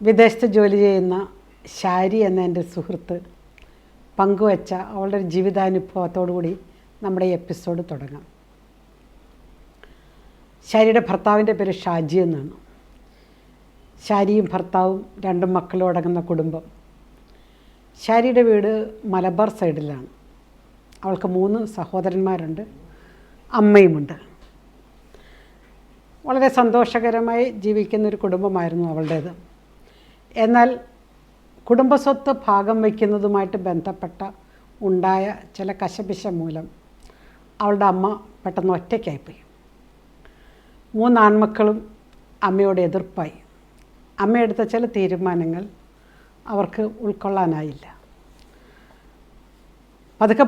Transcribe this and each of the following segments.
വിദേശത്ത് ജോലി ചെയ്യുന്ന ഷാരി എന്ന എൻ്റെ സുഹൃത്ത് പങ്കുവച്ച അവളുടെ ഒരു ജീവിതാനുഭവത്തോടു കൂടി നമ്മുടെ ഈ എപ്പിസോഡ് തുടങ്ങാം. ഷാരിയുടെ ഭർത്താവിൻ്റെ പേര് ഷാജി എന്നാണ്. ഷാരിയും ഭർത്താവും 2 മക്കളും അടങ്ങുന്ന കുടുംബം. ഷാരിയുടെ വീട് മലബാർ സൈഡിലാണ്. അവൾക്ക് 3 സഹോദരന്മാരുണ്ട്, അമ്മയുമുണ്ട്. വളരെ സന്തോഷകരമായി ജീവിക്കുന്നൊരു കുടുംബമായിരുന്നു അവളുടേത്. എന്നാൽ കുടുംബസ്വത്ത് ഭാഗം വയ്ക്കുന്നതുമായിട്ട് ബന്ധപ്പെട്ട ഉണ്ടായ ചില കശപിശ മൂലം അവളുടെ അമ്മ പെട്ടെന്ന് ഒറ്റയ്ക്കായിപ്പോയി. 3 ആൺമക്കളും അമ്മയോട് എതിർപ്പായി. അമ്മയെടുത്ത ചില തീരുമാനങ്ങൾ അവർക്ക് ഉൾക്കൊള്ളാനായില്ല.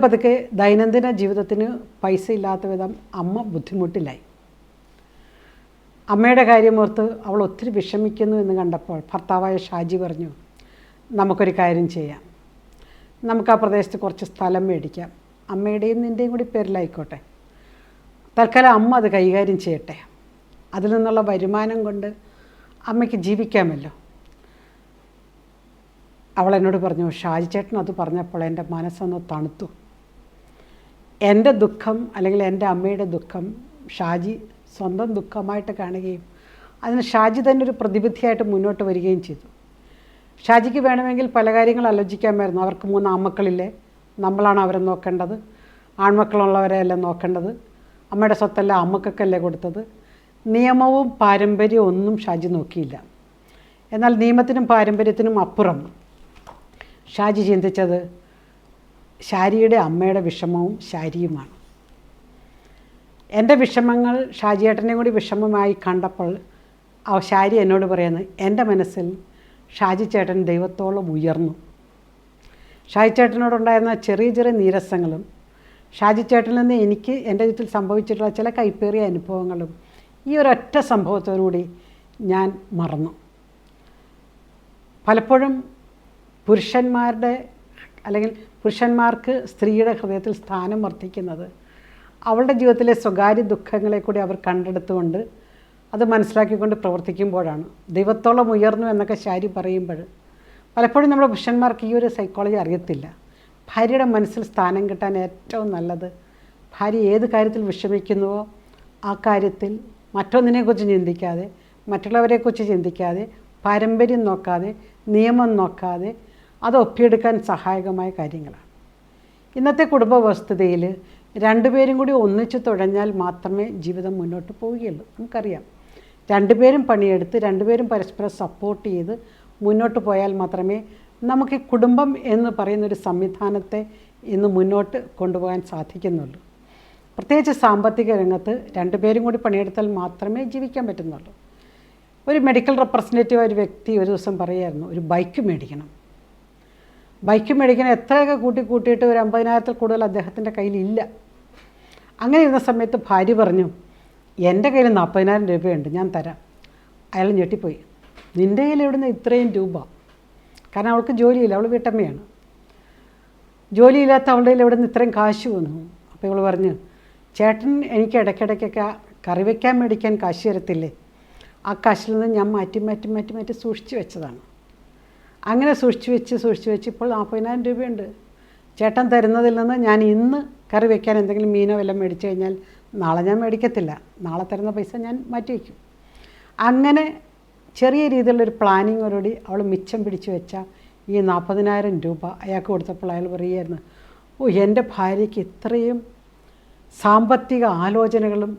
പതുക്കെ ദൈനംദിന ജീവിതത്തിന് പൈസ ഇല്ലാത്ത വിധം അമ്മ ബുദ്ധിമുട്ടിലായി. അമ്മയുടെ കാര്യമോർത്ത് അവൾ ഒത്തിരി വിഷമിക്കുന്നു എന്ന് കണ്ടപ്പോൾ ഭർത്താവായ ഷാജി പറഞ്ഞു, നമുക്കൊരു കാര്യം ചെയ്യാം, നമുക്ക് ആ പ്രദേശത്ത് കുറച്ച് സ്ഥലം മേടിക്കാം, അമ്മയുടെയും നിൻ്റെയും കൂടി പേരിലായിക്കോട്ടെ, തൽക്കാലം അമ്മ അത് കൈകാര്യം ചെയ്യട്ടെ, അതിൽ നിന്നുള്ള വരുമാനം കൊണ്ട് അമ്മയ്ക്ക് ജീവിക്കാമല്ലോ. അവൾ എന്നോട് പറഞ്ഞു, ഷാജി ചേട്ടൻ അത് പറഞ്ഞപ്പോൾ എൻ്റെ മനസ്സൊന്ന് തണുത്തു. എൻ്റെ ദുഃഖം അല്ലെങ്കിൽ എൻ്റെ അമ്മയുടെ ദുഃഖം ഷാജി സ്വന്തം ദുഃഖമായിട്ട് കാണുകയും അതിന് ഷാജി തന്നെ ഒരു പ്രതിബുദ്ധിയായിട്ട് മുന്നോട്ട് വരികയും ചെയ്തു. ഷാജിക്ക് വേണമെങ്കിൽ പല കാര്യങ്ങൾ ആലോചിക്കാമായിരുന്നു. അവർക്ക് 3 ആൺമക്കളില്ലേ, നമ്മളാണ് അവരെ നോക്കേണ്ടത്, ആൺമക്കളുള്ളവരെയല്ല നോക്കേണ്ടത്, അമ്മയുടെ സ്വത്തെല്ലാം അമ്മക്കൊക്കെയല്ലേ കൊടുത്തത്. നിയമവും പാരമ്പര്യവും ഒന്നും ഷാജി നോക്കിയില്ല. എന്നാൽ നിയമത്തിനും പാരമ്പര്യത്തിനും അപ്പുറം ഷാജി ചിന്തിച്ചത് ഷാരിയുടെ അമ്മയുടെ വിഷമവും ഷാരിയുമാണ്. എൻ്റെ വിഷമങ്ങൾ ഷാജിയേട്ടനെയും കൂടി വിഷമമായി കണ്ടപ്പോൾ ഷാരി എന്നോട് പറയുന്നത്, എൻ്റെ മനസ്സിൽ ഷാജി ചേട്ടൻ ദൈവത്തോളം ഉയർന്നു. ഷാജി ചേട്ടനോടുണ്ടായിരുന്ന ചെറിയ നീരസങ്ങളും ഷാജി ചേട്ടനിൽ നിന്ന് എനിക്ക് എൻ്റെ ജീവിതത്തിൽ സംഭവിച്ചിട്ടുള്ള ചില കൈപ്പേറിയ അനുഭവങ്ങളും ഈ ഒരൊറ്റ സംഭവത്തോടുകൂടി ഞാൻ മറന്നു. പലപ്പോഴും പുരുഷന്മാർക്ക് സ്ത്രീയുടെ ഹൃദയത്തിൽ സ്ഥാനം വർദ്ധിക്കുന്നത് അവളുടെ ജീവിതത്തിലെ സ്വകാര്യ ദുഃഖങ്ങളെ കൂടി അവർ കണ്ടെടുത്തുകൊണ്ട് അത് മനസ്സിലാക്കിക്കൊണ്ട് പ്രവർത്തിക്കുമ്പോഴാണ്. ദൈവത്തോളം ഉയർന്നു എന്നൊക്കെ ഷാരി പറയുമ്പോൾ പലപ്പോഴും നമ്മുടെ പുരുഷന്മാർക്ക് ഈ ഒരു സൈക്കോളജി അറിയത്തില്ല. ഭാര്യയുടെ മനസ്സിൽ സ്ഥാനം കിട്ടാൻ ഏറ്റവും നല്ലത് ഭാര്യ ഏത് കാര്യത്തിൽ വിഷമിക്കുന്നുവോ ആ കാര്യത്തിൽ മറ്റൊന്നിനെക്കുറിച്ച് ചിന്തിക്കാതെ, മറ്റുള്ളവരെക്കുറിച്ച് ചിന്തിക്കാതെ, പാരമ്പര്യം നോക്കാതെ, നിയമം നോക്കാതെ അത് ഒപ്പിയെടുക്കാൻ സഹായകമായ കാര്യങ്ങളാണ്. ഇന്നത്തെ കുടുംബ വ്യവസ്ഥിതിയിൽ 2 പേരും കൂടി ഒന്നിച്ച് തുഴഞ്ഞാൽ മാത്രമേ ജീവിതം മുന്നോട്ട് പോവുകയുള്ളൂ. നമുക്കറിയാം, 2 പേരും പണിയെടുത്ത് 2 പേരും പരസ്പരം സപ്പോർട്ട് ചെയ്ത് മുന്നോട്ട് പോയാൽ മാത്രമേ നമുക്ക് ഈ കുടുംബം എന്ന് പറയുന്നൊരു സംവിധാനത്തെ ഇന്ന് മുന്നോട്ട് കൊണ്ടുപോകാൻ സാധിക്കുന്നുള്ളൂ. പ്രത്യേകിച്ച് സാമ്പത്തിക രംഗത്ത് 2 പേരും കൂടി പണിയെടുത്താൽ മാത്രമേ ജീവിക്കാൻ പറ്റുന്നുള്ളൂ. ഒരു മെഡിക്കൽ റെപ്രസെൻറ്റേറ്റീവ് ഒരു വ്യക്തി ഒരു ദിവസം പറയുമായിരുന്നു, ഒരു ബൈക്ക് മേടിക്കണം. എത്രയൊക്കെ കൂട്ടിയിട്ട് ഒരു 50,000-ൽ കൂടുതൽ അദ്ദേഹത്തിൻ്റെ കയ്യിലില്ല. അങ്ങനെ ഇരുന്ന സമയത്ത് ഭാര്യ പറഞ്ഞു, എൻ്റെ കയ്യിൽ 40,000 രൂപയുണ്ട്, ഞാൻ തരാം. അയാൾ ഞെട്ടിപ്പോയി. നിൻ്റെ കയ്യിൽ എവിടുന്ന് ഇത്രയും രൂപ? കാരണം അവൾക്ക് ജോലിയില്ല, അവൾ വീട്ടമ്മയാണ്. ജോലിയില്ലാത്ത അവളുടെ കയ്യിൽ എവിടെ നിന്ന് ഇത്രയും കാശ് വന്നു? അപ്പോൾ ഇവൾ പറഞ്ഞു, ചേട്ടൻ എനിക്ക് ഇടയ്ക്കിടയ്ക്കൊക്കെ കറി വയ്ക്കാൻ മേടിക്കാൻ കാശ് തരത്തില്ലേ, ആ കാശിൽ നിന്ന് ഞാൻ മാറ്റി സൂക്ഷിച്ച് വെച്ചതാണ്. അങ്ങനെ സൂക്ഷിച്ച് വെച്ച് ഇപ്പോൾ 40,000 രൂപയുണ്ട്. ചേട്ടൻ തരുന്നതിൽ നിന്ന് ഞാൻ ഇന്ന് കറി വയ്ക്കാൻ എന്തെങ്കിലും മീനോ വല്ലതും മേടിച്ചു കഴിഞ്ഞാൽ നാളെ ഞാൻ മേടിക്കത്തില്ല, നാളെ തരുന്ന പൈസ ഞാൻ മാറ്റി വയ്ക്കും. അങ്ങനെ ചെറിയ രീതിയിലുള്ളൊരു പ്ലാനിങ്ങോടുകൂടി അവൾ മിച്ചം പിടിച്ചു വെച്ച ഈ 40,000 രൂപ അയാൾക്ക് കൊടുത്തപ്പോൾ അയാൾ പറയുമായിരുന്നു, എൻ്റെ ഭാര്യയ്ക്ക് ഇത്രയും സാമ്പത്തിക ആലോചനകളും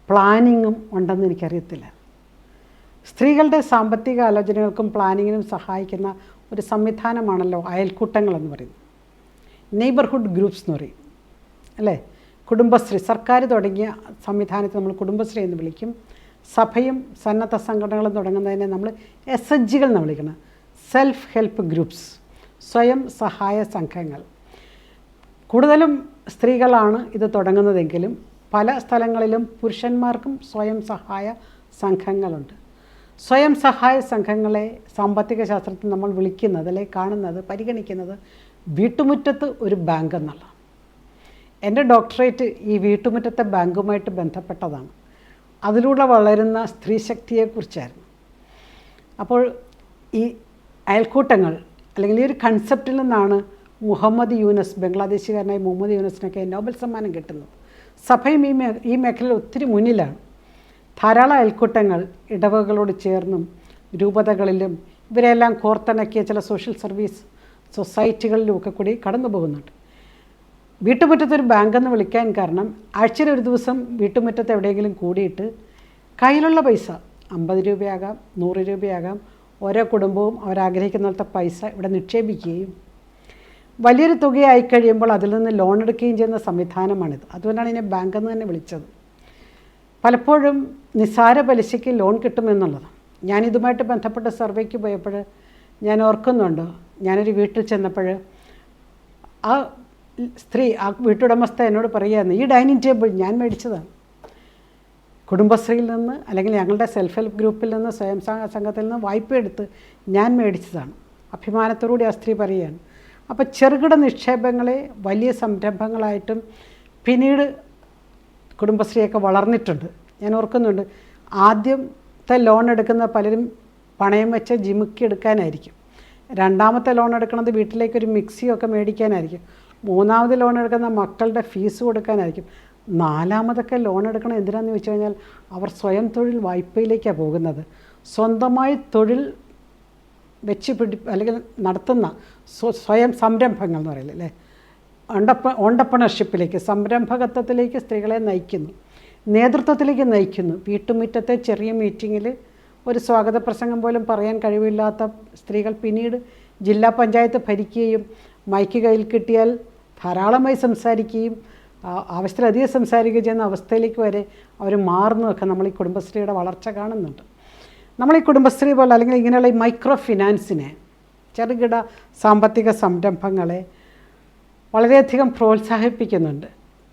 പ്ലാനിങ്ങും ഉണ്ടെന്ന് എനിക്കറിയത്തില്ല. സ്ത്രീകളുടെ സാമ്പത്തിക ആലോചനകൾക്കും പ്ലാനിങ്ങിനും സഹായിക്കുന്ന ഒരു സംവിധാനമാണല്ലോ അയൽക്കൂട്ടങ്ങളെന്ന് പറയുന്നത്. നെയ്ബർഹുഡ് ഗ്രൂപ്പ്സ് എന്ന് പറയും അല്ലേ. കുടുംബശ്രീ, സർക്കാർ തുടങ്ങിയ സംവിധാനത്തെ നമ്മൾ കുടുംബശ്രീ എന്ന് വിളിക്കും. സഭയും സന്നദ്ധ സംഘടനകളും തുടങ്ങുന്നതിനെ നമ്മൾ SHGകൾ എന്ന് വിളിക്കണം, സെൽഫ് ഹെൽപ്പ് ഗ്രൂപ്പ്സ്, സ്വയം സഹായ സംഘങ്ങൾ. കൂടുതലും സ്ത്രീകളാണ് ഇത് തുടങ്ങുന്നതെങ്കിലും പല സ്ഥലങ്ങളിലും പുരുഷന്മാർക്കും സ്വയം സഹായ സംഘങ്ങളുണ്ട്. സ്വയം സഹായ സംഘങ്ങളെ സാമ്പത്തിക ശാസ്ത്രത്തിൽ നമ്മൾ വിളിക്കുന്നത് അല്ലെങ്കിൽ കാണുന്നത്, പരിഗണിക്കുന്നത് വീട്ടുമുറ്റത്ത് ഒരു ബാങ്ക് എന്നുള്ള. എൻ്റെ ഡോക്ടറേറ്റ് ഈ വീട്ടുമുറ്റത്തെ ബാങ്കുമായിട്ട് ബന്ധപ്പെട്ടതാണ്. അതിലൂടെ വളരുന്ന സ്ത്രീശക്തിയെക്കുറിച്ചായിരുന്നു. അപ്പോൾ ഈ അയൽക്കൂട്ടങ്ങൾ അല്ലെങ്കിൽ ഈ ഒരു കൺസെപ്റ്റിൽ നിന്നാണ് മുഹമ്മദ് യൂനസ്, ബംഗ്ലാദേശുകാരനായ മുഹമ്മദ് യൂനസിനൊക്കെ നോബൽ സമ്മാനം കിട്ടുന്നത്. സഭയും ഈ മേഖലയിൽ ഒത്തിരി മുന്നിലാണ്. ധാരാളം അയൽക്കൂട്ടങ്ങൾ ഇടവകളോട് ചേർന്നും രൂപതകളിലും ഇവരെല്ലാം കോർത്തിണക്കിയ ചില സോഷ്യൽ സർവീസ് സൊസൈറ്റികളിലുമൊക്കെ കൂടി കടന്നു പോകുന്നുണ്ട്. വീട്ടുമുറ്റത്തൊരു ബാങ്കെന്ന് വിളിക്കാൻ കാരണം ആഴ്ചയിൽ ഒരു ദിവസം വീട്ടുമുറ്റത്ത് എവിടെയെങ്കിലും കൂടിയിട്ട് കയ്യിലുള്ള പൈസ 50 രൂപയാകാം, 100 രൂപയാകാം, ഓരോ കുടുംബവും അവരാഗ്രഹിക്കുന്നിടത്തെ പൈസ ഇവിടെ നിക്ഷേപിക്കുകയും വലിയൊരു തുകയായി കഴിയുമ്പോൾ അതിൽ നിന്ന് ലോൺ എടുക്കുകയും ചെയ്യുന്ന സംവിധാനമാണിത്. അതുകൊണ്ടാണ് ഇതിനെ ബാങ്കെന്ന് തന്നെ വിളിച്ചത്. പലപ്പോഴും നിസ്സാര പലിശയ്ക്ക് ലോൺ കിട്ടുമെന്നുള്ളത്. ഞാനിതുമായിട്ട് ബന്ധപ്പെട്ട സർവേക്ക് പോയപ്പോൾ ഞാൻ ഓർക്കുന്നുണ്ട്, ഞാനൊരു വീട്ടിൽ ചെന്നപ്പോൾ ആ സ്ത്രീ, ആ വീട്ടുടമസ്ഥ എന്നോട് പറയുകയായിരുന്നു, ഈ ഡൈനിങ് ടേബിൾ ഞാൻ മേടിച്ചതാണ്, കുടുംബശ്രീയിൽ നിന്ന് അല്ലെങ്കിൽ ഞങ്ങളുടെ സെൽഫ് ഹെൽപ്പ് ഗ്രൂപ്പിൽ നിന്ന്, സ്വയം സംഘത്തിൽ നിന്ന് വായ്പ എടുത്ത് ഞാൻ മേടിച്ചതാണ്. അഭിമാനത്തോടുകൂടി ആ സ്ത്രീ പറയുകയാണ്. അപ്പോൾ ചെറുകിട നിക്ഷേപങ്ങളെ വലിയ സംരംഭങ്ങളായിട്ടും പിന്നീട് കുടുംബശ്രീയൊക്കെ വളർന്നിട്ടുണ്ട്. ഞാൻ ഓർക്കുന്നുണ്ട്, ആദ്യത്തെ ലോൺ എടുക്കുന്ന പലരും പണയം വെച്ച് ജിമുക്കി എടുക്കാനായിരിക്കും, രണ്ടാമത്തെ ലോൺ എടുക്കുന്നത് വീട്ടിലേക്കൊരു മിക്സിയൊക്കെ മേടിക്കാനായിരിക്കും, മൂന്നാമത് ലോൺ എടുക്കുന്ന മക്കളുടെ ഫീസ് കൊടുക്കാനായിരിക്കും, നാലാമതൊക്കെ ലോൺ എടുക്കണം എന്തിനാണെന്ന് ചോദിച്ചു കഴിഞ്ഞാൽ അവർ സ്വയം തൊഴിൽ വായ്പയിലേക്കാണ് പോകുന്നത്. സ്വന്തമായി തൊഴിൽ വെച്ച് അല്ലെങ്കിൽ നടത്തുന്ന സ്വയം സംരംഭങ്ങൾ എന്ന് പറയില്ല അല്ലേ, ഓണ്ടർപ്രണർഷിപ്പിലേക്ക്, സംരംഭകത്വത്തിലേക്ക് സ്ത്രീകളെ നയിക്കുന്നു, നേതൃത്വത്തിലേക്ക് നയിക്കുന്നു. വീട്ടുമുറ്റത്തെ ചെറിയ മീറ്റിങ്ങിൽ ഒരു സ്വാഗത പ്രസംഗം പോലും പറയാൻ കഴിവില്ലാത്ത സ്ത്രീകൾ പിന്നീട് ജില്ലാ പഞ്ചായത്ത് ഭരിക്കുകയും മൈക്ക് കയ്യിൽ കിട്ടിയാൽ ധാരാളമായി സംസാരിക്കുകയും ആവശ്യത്തിലധികം സംസാരിക്കുകയും ചെയ്യുന്ന അവസ്ഥയിലേക്ക് വരെ അവർ മാറുന്നതൊക്കെ നമ്മൾ ഈ കുടുംബശ്രീയുടെ വളർച്ച കാണുന്നുണ്ട്. നമ്മൾ ഈ കുടുംബശ്രീ പോലെ അല്ലെങ്കിൽ ഇങ്ങനെയുള്ള ഈ മൈക്രോ ഫിനാൻസിനെ, ചെറുകിട സാമ്പത്തിക സംരംഭങ്ങളെ വളരെയധികം പ്രോത്സാഹിപ്പിക്കുന്നുണ്ട്.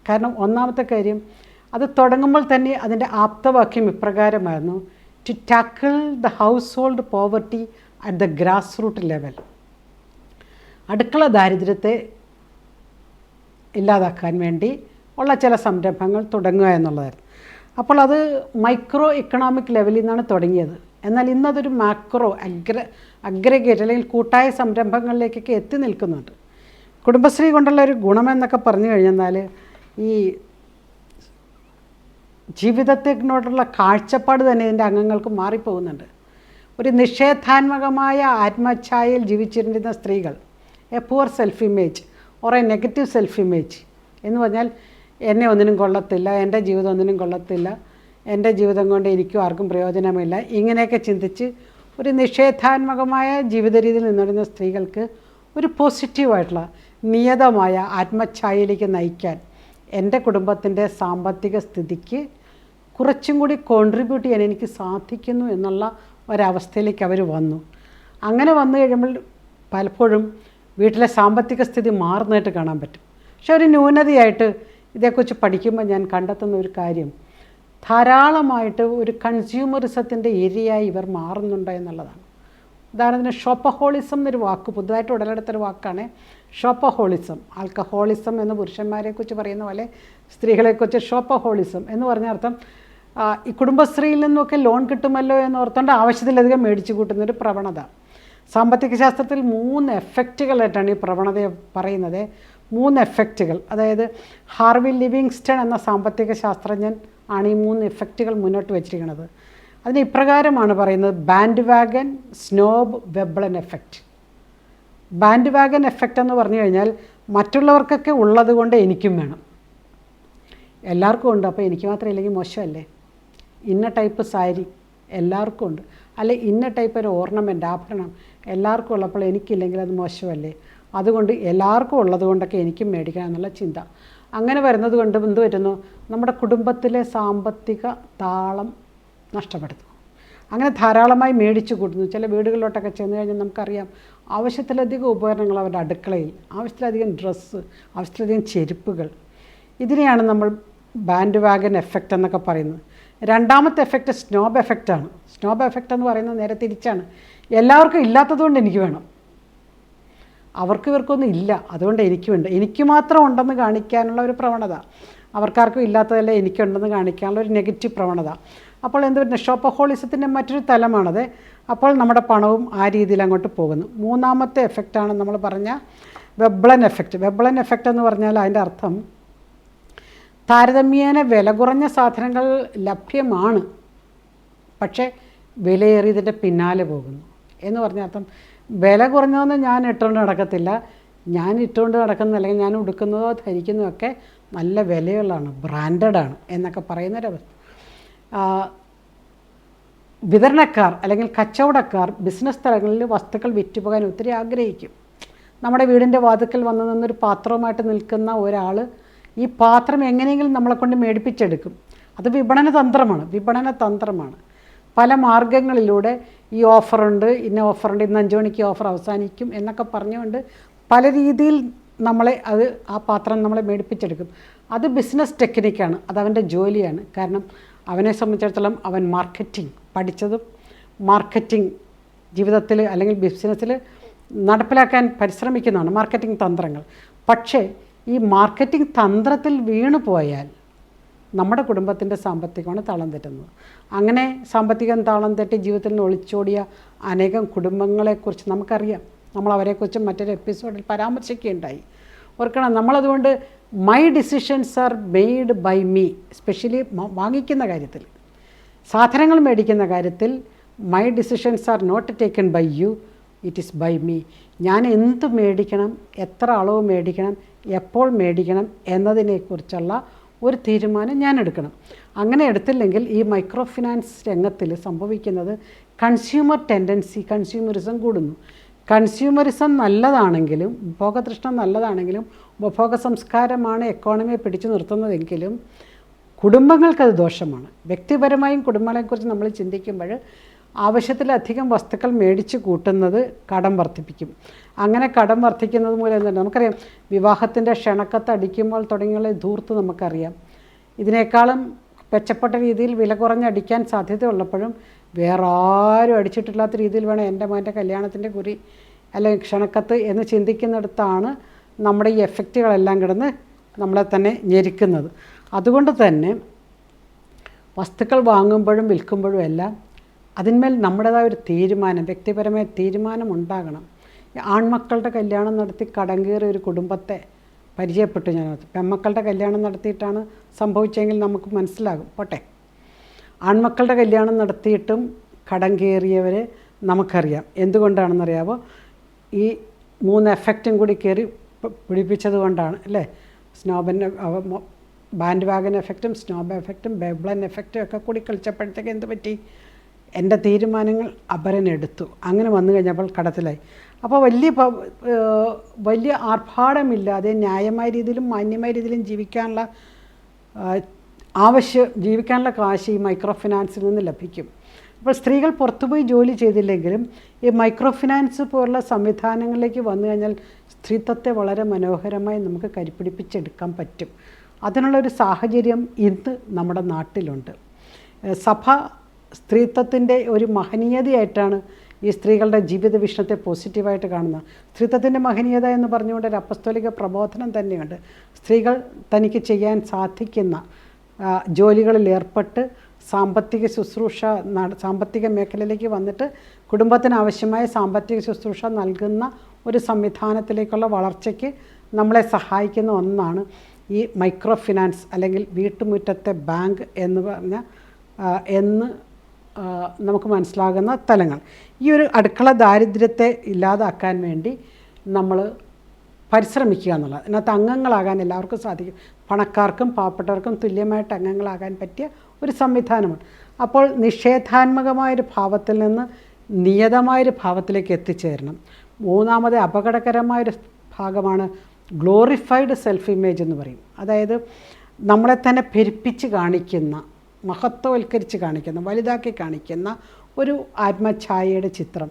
കാരണം ഒന്നാമത്തെ കാര്യം, അത് തുടങ്ങുമ്പോൾ തന്നെ അതിൻ്റെ ആപ്തവാക്യം ഇപ്രകാരമായിരുന്നു: to tackle the household poverty at the grass root level. അടുക്കള ദാരിദ്ര്യത്തെ ഇല്ലാതാക്കാൻ വേണ്ടി ഉള്ള ചില സംരംഭങ്ങൾ തുടങ്ങുക എന്നുള്ളതായിരുന്നു. അപ്പോൾ അത് മൈക്രോ ഇക്കണോമിക് ലെവലിൽ നിന്നാണ് തുടങ്ങിയത്. എന്നാൽ ഇന്നതൊരു മാക്രോ അഗ്രഗേറ്റ് അല്ലെങ്കിൽ കൂട്ടായ സംരംഭങ്ങളിലേക്കൊക്കെ എത്തി നിൽക്കുന്നുണ്ട്. കുടുംബശ്രീ കൊണ്ടുള്ള ഒരു ഗുണമെന്നൊക്കെ പറഞ്ഞു കഴിഞ്ഞാൽ ഈ ജീവിതത്തിനോടുള്ള കാഴ്ചപ്പാട് തന്നെ ഇതിൻ്റെ അംഗങ്ങൾക്ക് മാറിപ്പോകുന്നുണ്ട്. ഒരു നിഷേധാത്മകമായ ആത്മഛായയിൽ ജീവിച്ചിരുന്ന സ്ത്രീകൾ, A poor self image or A negative self image എന്ന് പറഞ്ഞാൽ എന്നെ ഒന്നിനും കൊള്ളത്തില്ല, എൻ്റെ ജീവിതം ഒന്നിനും കൊള്ളത്തില്ല, എൻ്റെ ജീവിതം കൊണ്ട് എനിക്കും ആർക്കും പ്രയോജനമില്ല, ഇങ്ങനെയൊക്കെ ചിന്തിച്ച് ഒരു നിഷേധാത്മകമായ ജീവിത രീതിയിൽ നിന്നിരുന്ന സ്ത്രീകൾക്ക് ഒരു പോസിറ്റീവായിട്ടുള്ള നിയതമായ ആത്മഛായയിലേക്ക് നയിക്കാൻ എൻ്റെ കുടുംബത്തിൻ്റെ സാമ്പത്തിക സ്ഥിതിക്ക് കുറച്ചും കൂടി കോൺട്രിബ്യൂട്ട് ചെയ്യാൻ എനിക്ക് സാധിക്കുന്നു എന്നുള്ള ഒരവസ്ഥയിലേക്ക് അവർ വന്നു. അങ്ങനെ വന്നു കഴിയുമ്പോൾ പലപ്പോഴും വീട്ടിലെ സാമ്പത്തിക സ്ഥിതി മാറുന്നതായിട്ട് കാണാൻ പറ്റും. പക്ഷെ ഒരു ന്യൂനതയായിട്ട് ഇതേക്കുറിച്ച് പഠിക്കുമ്പോൾ ഞാൻ കണ്ടെത്തുന്ന ഒരു കാര്യം, ധാരാളമായിട്ട് ഒരു കൺസ്യൂമറിസത്തിൻ്റെ ഏരിയയായി ഇവർ മാറുന്നുണ്ട് എന്നുള്ളതാണ്. ഉദാഹരണത്തിന് ഷോപ്പഹോളിസം എന്നൊരു വാക്ക് പുതുതായിട്ട് ഉടലെടുത്തൊരു വാക്കാണ് ഷോപ്പഹോളിസം. ആൽക്കഹോളിസം എന്ന് പുരുഷന്മാരെക്കുറിച്ച് പറയുന്ന പോലെ സ്ത്രീകളെക്കുറിച്ച് ഷോപ്പഹോളിസം എന്ന് പറഞ്ഞ അർത്ഥം ഈ കുടുംബശ്രീയിൽ നിന്നൊക്കെ ലോൺ കിട്ടുമല്ലോ എന്ന് ഓർത്തുകൊണ്ട് ആവശ്യത്തിലധികം മേടിച്ചു കൂട്ടുന്നൊരു പ്രവണത. സാമ്പത്തിക ശാസ്ത്രത്തിൽ 3 എഫക്റ്റുകളായിട്ടാണ് ഈ പ്രവണതയെ പറയുന്നത്. 3 എഫക്റ്റുകൾ, അതായത് ഹാർവി ലിവിങ്സ്റ്റൺ എന്ന സാമ്പത്തിക ശാസ്ത്രജ്ഞൻ ആണ് ഈ 3 എഫക്റ്റുകൾ മുന്നോട്ട് വെച്ചിരിക്കുന്നത്. അതിന് ഇപ്രകാരമാണ് പറയുന്നത്: band Wagen, snob, Veblen effect. Band Wagen effect എന്ന് പറഞ്ഞു കഴിഞ്ഞാൽ മറ്റുള്ളവർക്കൊക്കെ ഉള്ളത് കൊണ്ട് എനിക്കും വേണം, എല്ലാവർക്കും ഉണ്ട്, അപ്പോൾ എനിക്ക് മാത്രം ഇല്ലെങ്കിൽ മോശമല്ലേ. ഇന്ന ടൈപ്പ് സാരി എല്ലാവർക്കും ഉണ്ട്, അല്ലെ ഇന്ന ടൈപ്പ് ഒരു ഓർണമെൻ്റ്, ആഭരണം എല്ലാവർക്കും ഉള്ളപ്പോൾ എനിക്കില്ലെങ്കിൽ അത് മോശമല്ലേ, അതുകൊണ്ട് എല്ലാവർക്കും ഉള്ളത് കൊണ്ടൊക്കെ എനിക്കും മേടിക്കണം എന്നുള്ള ചിന്ത. അങ്ങനെ വരുന്നത് കൊണ്ട് എന്ത് വരുന്നു, നമ്മുടെ കുടുംബത്തിലെ സാമ്പത്തിക താളം നഷ്ടപ്പെടുന്നു. അങ്ങനെ ധാരാളമായി മേടിച്ചു കൂട്ടുന്നു. ചില വീടുകളിലോട്ടൊക്കെ ചെന്ന് കഴിഞ്ഞാൽ നമുക്കറിയാം, ആവശ്യത്തിലധികം ഉപകരണങ്ങൾ അവരുടെ അടുക്കളയിൽ, ആവശ്യത്തിലധികം ഡ്രസ്സ്, ആവശ്യത്തിലധികം ചെരുപ്പുകൾ. ഇതിനെയാണ് നമ്മൾ ബാൻഡ് വാഗൻ എഫക്റ്റ് എന്നൊക്കെ പറയുന്നത്. രണ്ടാമത്തെ എഫക്റ്റ് സ്നോബ് എഫക്റ്റാണ്. സ്നോബ് എഫക്റ്റ് എന്ന് പറയുന്നത് നേരെ തിരിച്ചാണ്. എല്ലാവർക്കും ഇല്ലാത്തതുകൊണ്ട് എനിക്ക് വേണം, അവർക്ക് ഇവർക്കൊന്നും ഇല്ല അതുകൊണ്ട് എനിക്ക് വേണ്ട, എനിക്ക് മാത്രം ഉണ്ടെന്ന് കാണിക്കാനുള്ള ഒരു പ്രവണത. അവർക്കാർക്കും ഇല്ലാത്തതല്ലേ എനിക്കുണ്ടെന്ന് കാണിക്കാനുള്ള ഒരു നെഗറ്റീവ് പ്രവണത. അപ്പോൾ എന്ത് പറയുന്നത്, ഷോപ്പഹോളിസത്തിൻ്റെ മറ്റൊരു തലമാണത്. അപ്പോൾ നമ്മുടെ പണവും ആ രീതിയിൽ അങ്ങോട്ട് പോകുന്നു. മൂന്നാമത്തെ എഫക്റ്റാണ് നമ്മൾ പറഞ്ഞ വെബ്ലൻ എഫക്റ്റ്. വെബ്ലൻ എഫക്റ്റ് എന്ന് പറഞ്ഞാൽ അതിൻ്റെ അർത്ഥം താരതമ്യേന വില കുറഞ്ഞ സാധനങ്ങൾ ലഭ്യമാണ്, പക്ഷേ വിലയേറിയതിൻ്റെ പിന്നാലെ പോകുന്നു എന്ന് പറഞ്ഞ അർത്ഥം വില കുറഞ്ഞതെന്ന് ഞാൻ ഇട്ടുകൊണ്ട് നടക്കത്തില്ല, ഞാൻ ഇട്ടുകൊണ്ട് നടക്കുന്ന അല്ലെങ്കിൽ ഞാൻ ഉടുക്കുന്നതോ ധരിക്കുന്നതോ ഒക്കെ നല്ല വിലയുള്ളതാണ്, ബ്രാൻഡഡാണ് എന്നൊക്കെ പറയുന്നൊരവസ്ഥ. വിതരണക്കാർ അല്ലെങ്കിൽ കച്ചവടക്കാർ ബിസിനസ് തലങ്ങളിൽ വസ്തുക്കൾ വിറ്റുപോകാൻ ഒത്തിരി ആഗ്രഹിക്കും. നമ്മുടെ വീടിൻ്റെ വാതിക്കൽ വന്നു നിന്നൊരു പാത്രവുമായിട്ട് നിൽക്കുന്ന ഒരാൾ ഈ പാത്രം എങ്ങനെയെങ്കിലും നമ്മളെ കൊണ്ട് മേടിപ്പിച്ചെടുക്കും. അത് വിപണന തന്ത്രമാണ്. പല മാർഗങ്ങളിലൂടെ ഈ ഓഫറുണ്ട്, ഇന്ന ഓഫറുണ്ട്, ഇന്ന് 5 മണിക്ക് ഓഫർ അവസാനിക്കും എന്നൊക്കെ പറഞ്ഞുകൊണ്ട് പല രീതിയിൽ ആ പാത്രം നമ്മളെ മേടിപ്പിച്ചെടുക്കും. അത് ബിസിനസ് ടെക്നിക്കാണ്, അതവൻ്റെ ജോലിയാണ്. കാരണം അവനെ സംബന്ധിച്ചിടത്തോളം അവൻ മാർക്കറ്റിംഗ് പഠിച്ചതും മാർക്കറ്റിംഗ് ജീവിതത്തിൽ അല്ലെങ്കിൽ ബിസിനസ്സിൽ നടപ്പിലാക്കാൻ പരിശ്രമിക്കുന്നതാണ്, മാർക്കറ്റിംഗ് തന്ത്രങ്ങൾ. പക്ഷേ ഈ മാർക്കറ്റിംഗ് തന്ത്രത്തിൽ വീണു പോയാൽ നമ്മുടെ കുടുംബത്തിൻ്റെ സാമ്പത്തികമാണ് താളം തെറ്റുന്നത്. അങ്ങനെ സാമ്പത്തികം താളം തെറ്റി ജീവിതത്തിൽ നിന്ന് ഒളിച്ചോടിയ അനേകം കുടുംബങ്ങളെക്കുറിച്ച് നമുക്കറിയാം. നമ്മൾ അവരെക്കുറിച്ച് മറ്റൊരു എപ്പിസോഡിൽ പരാമർശിക്കുകയുണ്ടായി. ഓർക്കണം, നമ്മളതുകൊണ്ട് my decisions are made by me. Especially വാങ്ങിക്കുന്ന കാര്യത്തിൽ, സാധനങ്ങൾ മേടിക്കുന്ന കാര്യത്തിൽ my decisions are not taken by you, it is by me. ഞാൻ എന്ത് മേടിക്കണം, എത്ര അളവ് മേടിക്കണം, എപ്പോൾ മേടിക്കണം എന്നതിനെക്കുറിച്ചുള്ള ഒരു തീരുമാനം ഞാൻ എടുക്കണം. അങ്ങനെ എടുത്തില്ലെങ്കിൽ ഈ മൈക്രോ ഫിനാൻസ് രംഗത്തിൽ സംഭവിക്കുന്നത് കൺസ്യൂമറിസം കൂടുന്നു. കൺസ്യൂമറിസം നല്ലതാണെങ്കിലും, ഉപഭോഗതൃഷ്ണ നല്ലതാണെങ്കിലും, ഉപഭോഗ സംസ്കാരമാണ് എക്കോണമിയെ പിടിച്ചു നിർത്തുന്നതെങ്കിലും കുടുംബങ്ങൾക്കത് ദോഷമാണ്. വ്യക്തിപരമായും കുടുംബങ്ങളെക്കുറിച്ച് നമ്മൾ ചിന്തിക്കുമ്പോൾ ആവശ്യത്തിലധികം വസ്തുക്കൾ മേടിച്ച് കൂട്ടുന്നത് കടം വർദ്ധിപ്പിക്കും. അങ്ങനെ കടം വർദ്ധിക്കുന്നത് മൂലം എന്തുണ്ട്, നമുക്കറിയാം, വിവാഹത്തിൻ്റെ ക്ഷണക്കത്ത് അടിക്കുമ്പോൾ തുടങ്ങിയുള്ള ധൂർത്ത് നമുക്കറിയാം. ഇതിനേക്കാളും മെച്ചപ്പെട്ട രീതിയിൽ വില കുറഞ്ഞടിക്കാൻ സാധ്യതയുള്ളപ്പോഴും വേറെ ആരും അടിച്ചിട്ടില്ലാത്ത രീതിയിൽ വേണം എൻ്റെ മകൻ്റെ കല്യാണത്തിൻ്റെ കുറി അല്ലെങ്കിൽ ക്ഷണക്കത്ത് എന്ന് ചിന്തിക്കുന്നിടത്താണ് നമ്മുടെ ഈ എഫക്റ്റുകളെല്ലാം കിടന്ന് നമ്മളെ തന്നെ ഞെരിക്കുന്നത്. അതുകൊണ്ട് തന്നെ വസ്തുക്കൾ വാങ്ങുമ്പോഴും വിൽക്കുമ്പോഴും എല്ലാം അതിന്മേൽ നമ്മുടേതായ ഒരു തീരുമാനം, വ്യക്തിപരമായ തീരുമാനം ഉണ്ടാകണം. ആൺമക്കളുടെ കല്യാണം നടത്തി കടം കയറിയ ഒരു കുടുംബത്തെ പരിചയപ്പെട്ടു ഞാൻ. പെൺമക്കളുടെ കല്യാണം നടത്തിയിട്ടാണ് സംഭവിച്ചെങ്കിൽ നമുക്ക് മനസ്സിലാകും. പോട്ടെ, ആൺമക്കളുടെ കല്യാണം നടത്തിയിട്ടും കടം കയറിയവരെ നമുക്കറിയാം. എന്തുകൊണ്ടാണെന്നറിയാമോ? ഈ 3 എഫക്റ്റും കൂടി കയറി പിടിപ്പിച്ചത് കൊണ്ടാണ്, അല്ലേ? ബാൻഡ് വാഗൻ എഫക്റ്റും സ്നോബ് എഫക്റ്റും വെബ്ലൻ എഫക്റ്റും ഒക്കെ കൂടി കളിച്ചപ്പോഴത്തേക്ക് എന്ത് പറ്റി? എൻ്റെ തീരുമാനങ്ങൾ അപരനെടുത്തു. അങ്ങനെ വന്നു കഴിഞ്ഞപ്പോൾ കടത്തിലായി. അപ്പോൾ വലിയ ആർഭാടമില്ലാതെ ന്യായമായ രീതിയിലും മാന്യമായ രീതിയിലും ജീവിക്കാനുള്ള കാശ് ഈ മൈക്രോ ഫിനാൻസിൽ നിന്ന് ലഭിക്കും. അപ്പോൾ സ്ത്രീകൾ പുറത്തുപോയി ജോലി ചെയ്തില്ലെങ്കിലും ഈ മൈക്രോ ഫിനാൻസ് പോലുള്ള സംവിധാനങ്ങളിലേക്ക് വന്നു കഴിഞ്ഞാൽ സ്ത്രീത്വത്തെ വളരെ മനോഹരമായി നമുക്ക് കരിപ്പിടിപ്പിച്ചെടുക്കാൻ പറ്റും. അതിനുള്ളൊരു സാഹചര്യം ഇന്ന് നമ്മുടെ നാട്ടിലുണ്ട്. സഭ സ്ത്രീത്വത്തിൻ്റെ ഒരു മഹനീയതയായിട്ടാണ് ഈ സ്ത്രീകളുടെ ജീവിത വീക്ഷണത്തെ പോസിറ്റീവായിട്ട് കാണുന്നത്. സ്ത്രീത്വത്തിൻ്റെ മഹനീയത എന്ന് പറഞ്ഞുകൊണ്ട് ഒരു അപ്പസ്തോലിക പ്രബോധനം തന്നെയുണ്ട്. സ്ത്രീകൾ തനിക്ക് ചെയ്യാൻ സാധിക്കുന്ന ജോലികളിൽ ഏർപ്പെട്ട് സാമ്പത്തിക മേഖലയിലേക്ക് വന്നിട്ട് കുടുംബത്തിന് ആവശ്യമായ സാമ്പത്തിക ശുശ്രൂഷ നൽകുന്ന ഒരു സംവിധാനത്തിലേക്കുള്ള വളർച്ചയ്ക്ക് നമ്മളെ സഹായിക്കുന്ന ഒന്നാണ് ഈ മൈക്രോ ഫിനാൻസ് അല്ലെങ്കിൽ വീട്ടുമുറ്റത്തെ ബാങ്ക് എന്ന് നമുക്ക് മനസ്സിലാകുന്ന തലങ്ങൾ. ഈ ഒരു അടുക്കള ദാരിദ്ര്യത്തെ ഇല്ലാതാക്കാൻ വേണ്ടി നമ്മൾ പരിശ്രമിക്കുക എന്നുള്ളത്. ഇതിനകത്ത് അംഗങ്ങളാകാൻ എല്ലാവർക്കും സാധിക്കും. പണക്കാർക്കും പാവപ്പെട്ടവർക്കും തുല്യമായിട്ട് അംഗങ്ങളാകാൻ പറ്റിയ ഒരു സംവിധാനമാണ്. അപ്പോൾ നിഷേധാത്മകമായൊരു ഭാവത്തിൽ നിന്ന് നിയതമായൊരു ഭാവത്തിലേക്ക് എത്തിച്ചേരണം. മൂന്നാമത് അപകടകരമായൊരു ഭാഗമാണ് ഗ്ലോറിഫൈഡ് സെൽഫ് ഇമേജ് എന്ന് പറയും. അതായത് നമ്മളെ തന്നെ പെരുപ്പിച്ച് കാണിക്കുന്ന, മഹത്വവൽക്കരിച്ച് കാണിക്കുന്ന, വലുതാക്കി കാണിക്കുന്ന ഒരു ആത്മഛായയുടെ ചിത്രം.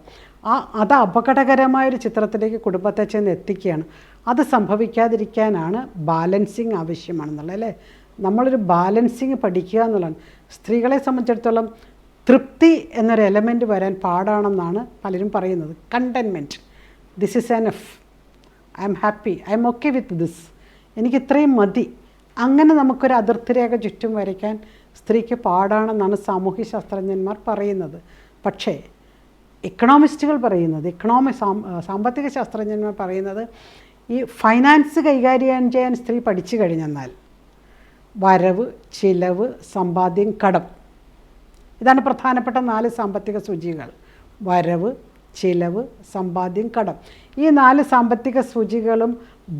അത് അപകടകരമായൊരു ചിത്രത്തിലേക്ക് കുടുംബത്തെ ചെന്ന് എത്തിക്കുകയാണ്. അത് സംഭവിക്കാതിരിക്കാനാണ് ബാലൻസിങ് ആവശ്യമാണെന്നുള്ളത്, അല്ലേ? നമ്മളൊരു ബാലൻസിങ് പഠിക്കുക എന്നുള്ളതാണ്. സ്ത്രീകളെ സംബന്ധിച്ചിടത്തോളം തൃപ്തി എന്നൊരു എലമെൻറ്റ് വരാൻ പാടാണെന്നാണ് പലരും പറയുന്നത്. Containment, this is enough, I am happy, I M okay with this, എനിക്ക് ഇത്രയും മതി, അങ്ങനെ നമുക്കൊരു അതിർത്തി രേഖ ചുറ്റും വരയ്ക്കാൻ സ്ത്രീക്ക് പാടാണെന്നാണ് സാമൂഹ്യ ശാസ്ത്രജ്ഞന്മാർ പറയുന്നത്. പക്ഷേ ഇക്കണോമിസ്റ്റുകൾ പറയുന്നത്, സാമ്പത്തിക ശാസ്ത്രജ്ഞന്മാർ പറയുന്നത്, ഈ ഫൈനാൻസ് കൈകാര്യം ചെയ്യാൻ സ്ത്രീ പഠിച്ചു കഴിഞ്ഞെന്നാൽ വരവ്, ചിലവ്, സമ്പാദ്യം, കടം, ഇതാണ് പ്രധാനപ്പെട്ട 4 സാമ്പത്തിക സൂചികകൾ. വരവ്, ചിലവ്, സമ്പാദ്യം, കടം. ഈ 4 സാമ്പത്തിക സൂചികകളും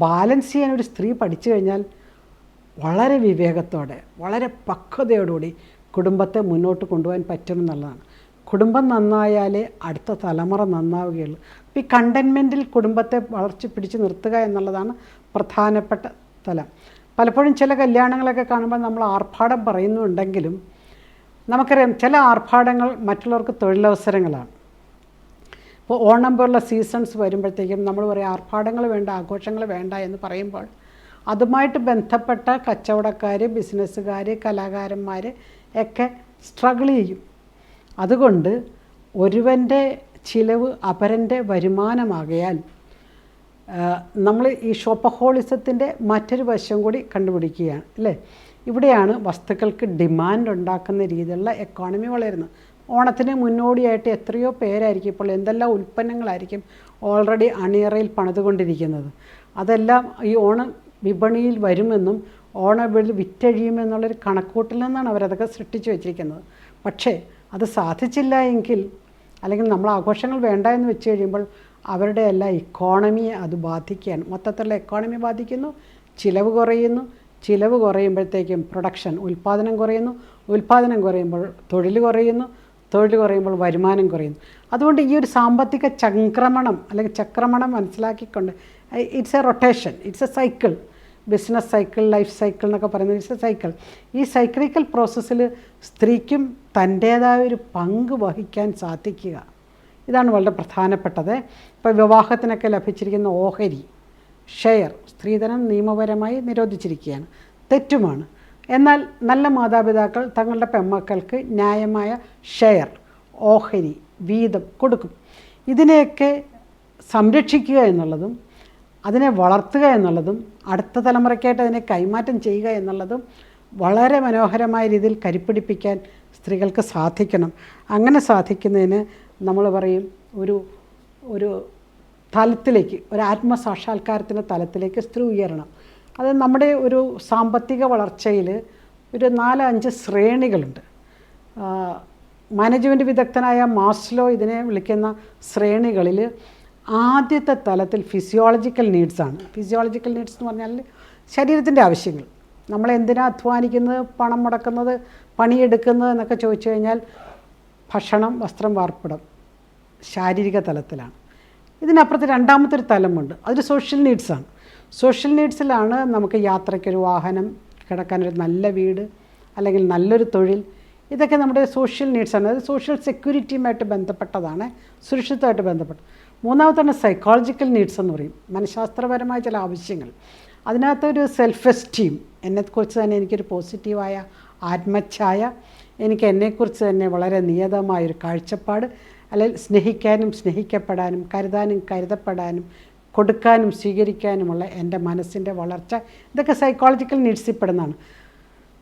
ബാലൻസ് ചെയ്യാൻ ഒരു സ്ത്രീ പഠിച്ചു കഴിഞ്ഞാൽ വളരെ വിവേകത്തോടെ, വളരെ പക്വതയോടുകൂടി കുടുംബത്തെ മുന്നോട്ട് കൊണ്ടുപോകാൻ പറ്റുമെന്നുള്ളതാണ്. കുടുംബം നന്നായാലേ അടുത്ത തലമുറ നന്നാവുകയുള്ളൂ. ഈ കണ്ടെയ്ൻമെൻറ്റിൽ കുടുംബത്തെ വളർച്ച പിടിച്ച് നിർത്തുക എന്നുള്ളതാണ് പ്രധാനപ്പെട്ട തലം. പലപ്പോഴും ചില കല്യാണങ്ങളൊക്കെ കാണുമ്പോൾ നമ്മൾ ആർഭാടം പറയുന്നുണ്ടെങ്കിലും നമുക്കറിയാം ചില ആർഭാടങ്ങൾ മറ്റുള്ളവർക്ക് തൊഴിലവസരങ്ങളാണ്. ഇപ്പോൾ ഓണം പോലുള്ള സീസൺസ് വരുമ്പോഴത്തേക്കും നമ്മൾ പറയും ആർഭാടങ്ങൾ വേണ്ട, ആഘോഷങ്ങൾ വേണ്ട എന്ന് പറയുമ്പോൾ അതുമായിട്ട് ബന്ധപ്പെട്ട കച്ചവടക്കാർ, ബിസിനസ്സുകാർ, കലാകാരന്മാർ ഒക്കെ സ്ട്രഗിൾ ചെയ്യും. അതുകൊണ്ട് ഒരുവൻ്റെ ചിലവ് അപരൻ്റെ വരുമാനമാകയാൽ നമ്മൾ ഈ ഷോപ്പഹോളിസത്തിൻ്റെ മറ്റൊരു വശം കൂടി കണ്ടുപിടിക്കുകയാണ് അല്ലേ. ഇവിടെയാണ് വസ്തുക്കൾക്ക് ഡിമാൻഡ് ഉണ്ടാക്കുന്ന രീതിയിലുള്ള എക്കോണമി വളരുന്നത്. ഓണത്തിന് മുന്നോടിയായിട്ട് എത്രയോ പേരായിരിക്കും ഇപ്പോൾ എന്തെല്ലാം ഉൽപ്പന്നങ്ങളായിരിക്കും ഓൾറെഡി അണിയറയിൽ പണിതുകൊണ്ടിരിക്കുന്നത്. അതെല്ലാം ഈ ഓണ വിപണിയിൽ വരുമെന്നും ഓണവിപണിയിൽ വിറ്റഴിയുമെന്നുള്ളൊരു കണക്കൂട്ടിൽ നിന്നാണ് അവരതൊക്കെ സൃഷ്ടിച്ചു വെച്ചിരിക്കുന്നത്. പക്ഷേ അത് സാധിച്ചില്ല എങ്കിൽ, അല്ലെങ്കിൽ നമ്മൾ ആഘോഷങ്ങൾ വേണ്ട എന്ന് വെച്ച് കഴിയുമ്പോൾ അവരുടെ എല്ലാ ഇക്കോണമിയെ അത് ബാധിക്കുകയാണ്. മൊത്തത്തിലുള്ള എക്കോണമി ബാധിക്കുന്നു, ചിലവ് കുറയുന്നു. ചിലവ് കുറയുമ്പോഴത്തേക്കും പ്രൊഡക്ഷൻ, ഉൽപ്പാദനം കുറയുന്നു. ഉൽപ്പാദനം കുറയുമ്പോൾ തൊഴിൽ കുറയുന്നു. തൊഴിൽ കുറയുമ്പോൾ വരുമാനം കുറയുന്നു. അതുകൊണ്ട് ഈ ഒരു സാമ്പത്തിക ചംക്രമണം അല്ലെങ്കിൽ ചക്രമണം മനസ്സിലാക്കിക്കൊണ്ട്, it's A rotation, it's A cycle, business cycle, life cycle എന്നൊക്കെ പറയുന്നത് ഇറ്റ്സ് എ സൈക്കിൾ. ഈ സൈക്ലിക്കൽ പ്രോസസ്സിൽ സ്ത്രീക്കും തൻ്റേതായ ഒരു പങ്ക് വഹിക്കാൻ സാധിക്കുക, ഇതാണ് വളരെ പ്രധാനപ്പെട്ടത്. ഇപ്പോൾ വിവാഹത്തിനൊക്കെ ലഭിച്ചിരിക്കുന്ന ഓഹരി, ഷെയർ, സ്ത്രീധനം നിയമപരമായി നിരോധിച്ചിരിക്കുകയാണ്, തെറ്റുമാണ്. എന്നാൽ നല്ല മാതാപിതാക്കൾ തങ്ങളുടെ പെൺമക്കൾക്ക് ന്യായമായ ഷെയർ, ഓഹരി, വീതം കൊടുക്കും. ഇതിനെയൊക്കെ സംരക്ഷിക്കുക എന്നുള്ളതും അതിനെ വളർത്തുക എന്നുള്ളതും അടുത്ത തലമുറയ്ക്കായിട്ട് അതിനെ കൈമാറ്റം ചെയ്യുക എന്നുള്ളതും വളരെ മനോഹരമായ രീതിയിൽ കരുപ്പിടിപ്പിക്കാൻ സ്ത്രീകൾക്ക് സാധിക്കണം. അങ്ങനെ സാധിക്കുന്നതിന് നമ്മൾ പറയും ഒരു തലത്തിലേക്ക്, ഒരു ആത്മസാക്ഷാത്കാരത്തിൻ്റെ തലത്തിലേക്ക് സ്ത്രീ ഉയരണം. അത് നമ്മുടെ ഒരു സാമ്പത്തിക വളർച്ചയിൽ ഒരു 4-5 ശ്രേണികളുണ്ട്. മാനേജ്മെൻറ്റ് വിദഗ്ധനായ മാസ്ലോ ഇതിനെ വിളിക്കുന്ന ശ്രേണികളിൽ ആദ്യത്തെ തലത്തിൽ ഫിസിയോളജിക്കൽ നീഡ്സാണ്. ഫിസിയോളജിക്കൽ നീഡ്സ് എന്ന് പറഞ്ഞാൽ ശരീരത്തിൻ്റെ ആവശ്യങ്ങൾ. നമ്മളെന്തിനാ അധ്വാനിക്കുന്നത്, പണം മുടക്കുന്നത്, പണിയെടുക്കുന്നത് എന്നൊക്കെ ചോദിച്ചു കഴിഞ്ഞാൽ ഭക്ഷണം, വസ്ത്രം, പാർപ്പിടം, ശാരീരിക തലത്തിലാണ്. ഇതിനപ്പുറത്ത് രണ്ടാമത്തെ ഒരു തലമുണ്ട്, അതൊരു സോഷ്യൽ നീഡ്സാണ്. സോഷ്യൽ നീഡ്സിലാണ് നമുക്ക് യാത്രയ്ക്കൊരു വാഹനം, കിടക്കാനൊരു നല്ല വീട്, അല്ലെങ്കിൽ നല്ലൊരു തൊഴിൽ, ഇതൊക്കെ നമ്മുടെ സോഷ്യൽ നീഡ്സാണ്. അത് സോഷ്യൽ സെക്യൂരിറ്റിയുമായിട്ട് ബന്ധപ്പെട്ടതാണ്, സുരക്ഷിതമായിട്ട് ബന്ധപ്പെട്ട്. മൂന്നാമത്താണ് സൈക്കോളജിക്കൽ നീഡ്സ് എന്ന് പറയും, മനഃശാസ്ത്രപരമായ ചില ആവശ്യങ്ങൾ. അതിനകത്തൊരു സെൽഫ് എസ്റ്റീം, എന്നെക്കുറിച്ച് തന്നെ എനിക്കൊരു പോസിറ്റീവായ ആത്മഛായ, എനിക്ക് എന്നെക്കുറിച്ച് തന്നെ വളരെ നിയതമായൊരു കാഴ്ചപ്പാട്, അല്ലെങ്കിൽ സ്നേഹിക്കാനും സ്നേഹിക്കപ്പെടാനും കരുതാനും കരുതപ്പെടാനും കൊടുക്കാനും സ്വീകരിക്കാനുമുള്ള എൻ്റെ മനസ്സിൻ്റെ വളർച്ച, ഇതൊക്കെ സൈക്കോളജിക്കൽ നീഡ്സിൽപ്പെടുന്നതാണ്.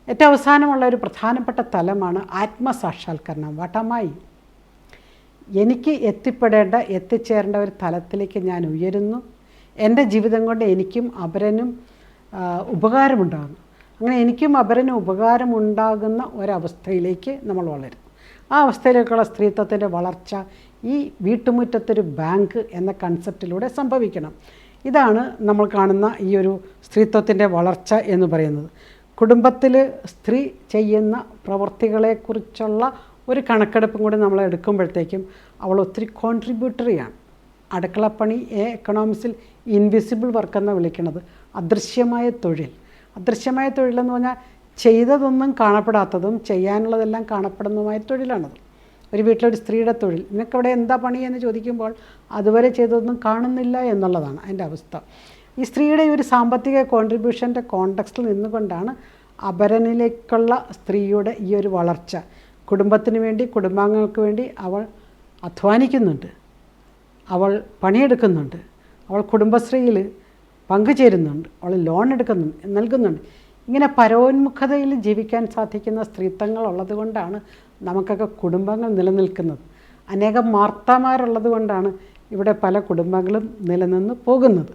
ഏറ്റവും അവസാനമുള്ള ഒരു പ്രധാനപ്പെട്ട തലമാണ് ആത്മസാക്ഷാത്കരണം. വട്ടമായി എനിക്ക് എത്തിച്ചേരേണ്ട ഒരു തലത്തിലേക്ക് ഞാൻ ഉയരുന്നു. എൻ്റെ ജീവിതം കൊണ്ട് എനിക്കും അപരനും ഉപകാരമുണ്ടാകുന്നു. അങ്ങനെ എനിക്കും അപരനും ഉപകാരമുണ്ടാകുന്ന ഒരവസ്ഥയിലേക്ക് നമ്മൾ വളരും. ആ അവസ്ഥയിലേക്കുള്ള സ്ത്രീത്വത്തിൻ്റെ വളർച്ച ഈ വീട്ടുമുറ്റത്തൊരു ബാങ്ക് എന്ന കൺസെപ്റ്റിലൂടെ സംഭവിക്കണം. ഇതാണ് നമ്മൾ കാണുന്ന ഈ ഒരു സ്ത്രീത്വത്തിൻ്റെ വളർച്ച എന്ന് പറയുന്നത്. കുടുംബത്തിൽ സ്ത്രീ ചെയ്യുന്ന പ്രവൃത്തികളെക്കുറിച്ചുള്ള ഒരു കണക്കെടുപ്പും കൂടി നമ്മൾ എടുക്കുമ്പോഴത്തേക്കും അവൾ ഒത്തിരി കോൺട്രിബ്യൂട്ടറിയാണ്. അടുക്കളപ്പണി എക്കണോമിക്സിൽ ഇൻവിസിബിൾ വർക്ക് എന്നാണ് വിളിക്കുന്നത്. അദൃശ്യമായ തൊഴിൽ. അദൃശ്യമായ തൊഴിലെന്ന് പറഞ്ഞാൽ ചെയ്തതൊന്നും കാണപ്പെടാത്തതും ചെയ്യാനുള്ളതെല്ലാം കാണപ്പെടുന്നതുമായ തൊഴിലാണത്. ഒരു വീട്ടിലൊരു സ്ത്രീയുടെ തൊഴിൽ, നിനക്കവിടെ എന്താ പണി എന്ന് ചോദിക്കുമ്പോൾ അതുവരെ ചെയ്തതൊന്നും കാണുന്നില്ല എന്നുള്ളതാണ് അതിൻ്റെ അവസ്ഥ. ഈ സ്ത്രീയുടെ ഒരു സാമ്പത്തിക കോൺട്രിബ്യൂഷൻ്റെ കോണ്ടെക്സ്റ്റിൽ നിന്നുകൊണ്ടാണ് അപരനിലേക്കുള്ള സ്ത്രീയുടെ ഈ ഒരു വളർച്ച. കുടുംബത്തിന് വേണ്ടി, കുടുംബാംഗങ്ങൾക്ക് വേണ്ടി അവൾ അധ്വാനിക്കുന്നുണ്ട്, അവൾ പണിയെടുക്കുന്നുണ്ട്, അവൾ കുടുംബശ്രീയിൽ പങ്കുചേരുന്നുണ്ട്, അവൾ ലോൺ നൽകുന്നുണ്ട്. ഇങ്ങനെ പരോന്മുഖതയിൽ ജീവിക്കാൻ സാധിക്കുന്ന സ്ത്രീത്വങ്ങൾ ഉള്ളത് കൊണ്ടാണ് നമുക്കൊക്കെ കുടുംബങ്ങൾ നിലനിൽക്കുന്നത്. അനേകം മാർത്താമാരുള്ളത് കൊണ്ടാണ് ഇവിടെ പല കുടുംബങ്ങളും നിലനിന്ന് പോകുന്നത്.